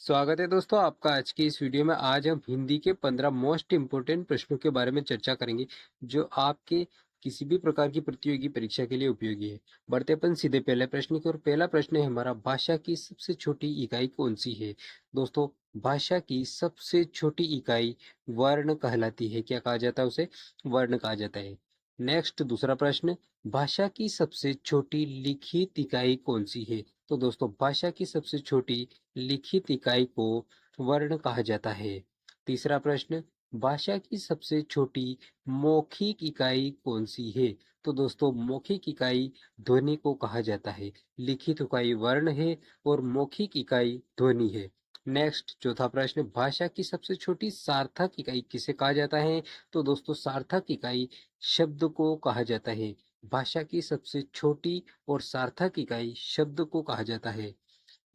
स्वागत है दोस्तों आपका आज की इस वीडियो में। आज हम हिंदी के 15 मोस्ट इम्पोर्टेंट प्रश्नों के बारे में चर्चा करेंगे जो आपके किसी भी प्रकार की प्रतियोगी परीक्षा के लिए उपयोगी है। बढ़ते अपन सीधे पहले प्रश्न की ओर। पहला प्रश्न है हमारा, भाषा की सबसे छोटी इकाई कौन सी है? दोस्तों, भाषा की सबसे छोटी इकाई वर्ण कहलाती है। क्या कहा जाता है उसे? वर्ण कहा जाता है। नेक्स्ट दूसरा प्रश्न, भाषा की सबसे छोटी लिखित इकाई कौन सी है? तो दोस्तों, भाषा की सबसे छोटी लिखित इकाई को वर्ण कहा जाता है। तीसरा प्रश्न, भाषा की सबसे छोटी मौखिक इकाई कौन सी है? तो दोस्तों, मौखिक इकाई ध्वनि को कहा जाता है। लिखित इकाई वर्ण है और मौखिक इकाई ध्वनि है। नेक्स्ट चौथा प्रश्न, भाषा की सबसे छोटी सार्थक इकाई किसे कहा जाता है? तो दोस्तों, सार्थक इकाई शब्द को कहा जाता है। भाषा की सबसे छोटी और सार्थक इकाई शब्द को कहा जाता है।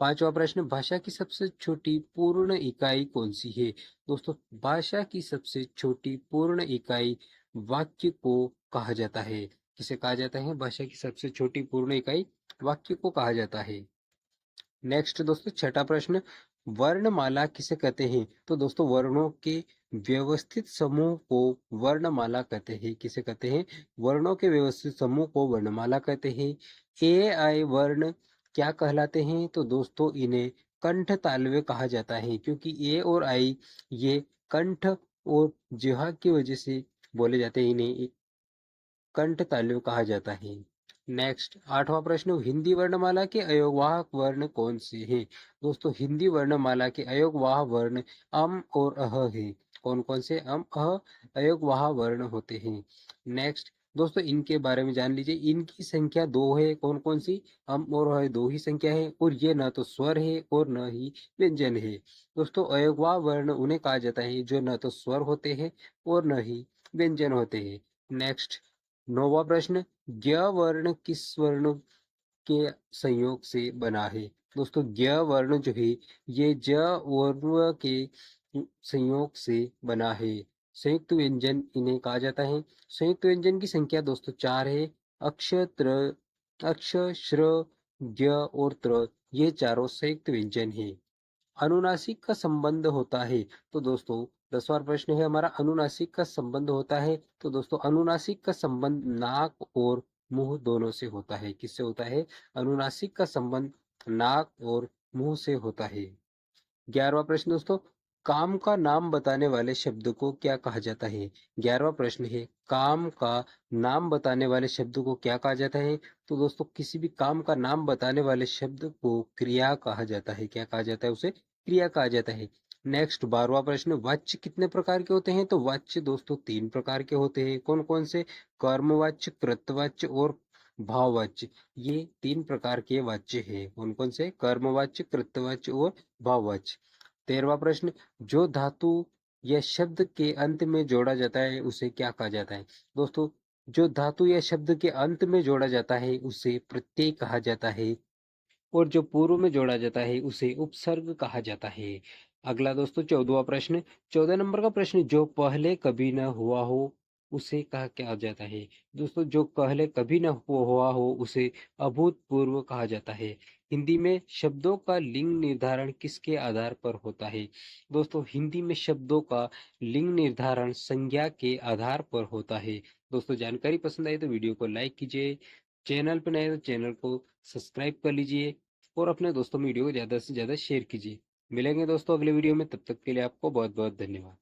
पांचवा प्रश्न, भाषा की सबसे छोटी पूर्ण इकाई कौन सी है? दोस्तों, भाषा की सबसे छोटी पूर्ण इकाई वाक्य को कहा जाता है। किसे कहा जाता है? भाषा की सबसे छोटी पूर्ण इकाई वाक्य को कहा जाता है। नेक्स्ट दोस्तों, छठा प्रश्न, वर्णमाला किसे कहते हैं? तो दोस्तों, वर्णों के व्यवस्थित समूह को वर्णमाला कहते हैं। किसे कहते हैं? वर्णों के व्यवस्थित समूह को वर्णमाला कहते हैं। ए आई वर्ण क्या कहलाते हैं? तो दोस्तों, इन्हें कंठ तालव्य कहा जाता है, क्योंकि ए और आई ये कंठ और जिह्वा की वजह से बोले जाते हैं। इन्हें कंठ तालव्य कहा जाता है। नेक्स्ट आठवां प्रश्न, हिंदी वर्णमाला के अयोगवाहक वर्ण कौन से हैं? दोस्तों, हिंदी वर्णमाला के अयोगवाह वर्ण अम और अह है। कौन कौन से अम अह अयोगवाह वर्ण होते हैं? नेक्स्ट दोस्तों, इनके बारे में जान लीजिए। इनकी संख्या दो है। कौन कौन सी? अम और अह दो ही संख्या है, और ये न तो स्वर है और न ही व्यंजन है। दोस्तों, अयोगवाह वर्ण उन्हें कहा जाता है जो न तो स्वर होते हैं और न ही व्यंजन होते हैं। नेक्स्ट नौवां प्रश्न, ज्ञ वर्ण किस वर्ण के संयोग से बना है? दोस्तों, ज्ञ वर्ण जो है ये ज वर्ण के संयोग से बना है। संयुक्त व्यंजन इन्हें कहा जाता है। संयुक्त व्यंजन की संख्या दोस्तों चार है। अक्ष त्र अक्ष श्र ज्ञ और त्र, ये चारों संयुक्त व्यंजन है। अनुनासिक का संबंध होता है। तो दोस्तों, 10वां प्रश्न है हमारा, अनुनासिक का संबंध होता है। तो दोस्तों, अनुनासिक का संबंध नाक और मुंह दोनों से होता है। किससे होता है? अनुनासिक का संबंध नाक और मुंह से होता है। 11वां प्रश्न दोस्तों, काम का नाम बताने वाले शब्द को क्या कहा जाता है? 11वां प्रश्न है, काम का नाम बताने वाले शब्द को क्या कहा जाता है? तो दोस्तों, किसी भी काम का नाम बताने वाले शब्द को क्रिया कहा जाता है। क्या कहा जाता है? उसे क्रिया कहा जाता है। नेक्स्ट 12वां प्रश्न, वाच्य कितने प्रकार के होते हैं? तो वाच्य दोस्तों तीन प्रकार के होते हैं। कौन कौन से? कर्मवाच्य, कृतवाच्य और भाववाच्य। ये तीन प्रकार के वाच्य हैं। कौन कौन से? कर्मवाच्य, कृतवाच्य और भाववाच्य। 13वां प्रश्न, जो धातु या शब्द के अंत में जोड़ा जाता है उसे क्या कहा जाता है? दोस्तों, जो धातु या शब्द के अंत में जोड़ा जाता है उसे प्रत्यय कहा जाता है, और जो पूर्व में जोड़ा जाता है उसे उपसर्ग कहा जाता है। अगला दोस्तों 14वां प्रश्न, 14 नंबर का प्रश्न, जो पहले कभी न हुआ हो उसे कहा क्या जाता है? दोस्तों, जो पहले कभी न हुआ हो उसे अभूतपूर्व कहा जाता है। हिंदी में शब्दों का लिंग निर्धारण किसके आधार पर होता है? दोस्तों, हिंदी में शब्दों का लिंग निर्धारण संज्ञा के आधार पर होता है। दोस्तों, जानकारी पसंद आई तो वीडियो को लाइक कीजिए, चैनल पर नए तो चैनल को सब्सक्राइब कर लीजिए, और अपने दोस्तों में वीडियो को ज़्यादा से ज़्यादा शेयर कीजिए। मिलेंगे दोस्तों अगले वीडियो में, तब तक के लिए आपको बहुत बहुत धन्यवाद।